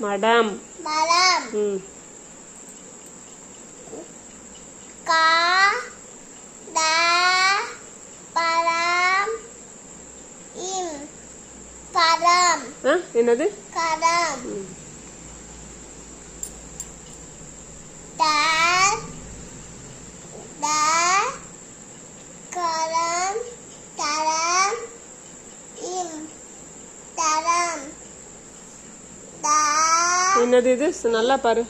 மடம். மரம். கா ட பரம் இம் கரம். என்னது? கரம். ட ட கரம் தரம் இம் தரம். என்னது இது? நல்லா பாரு.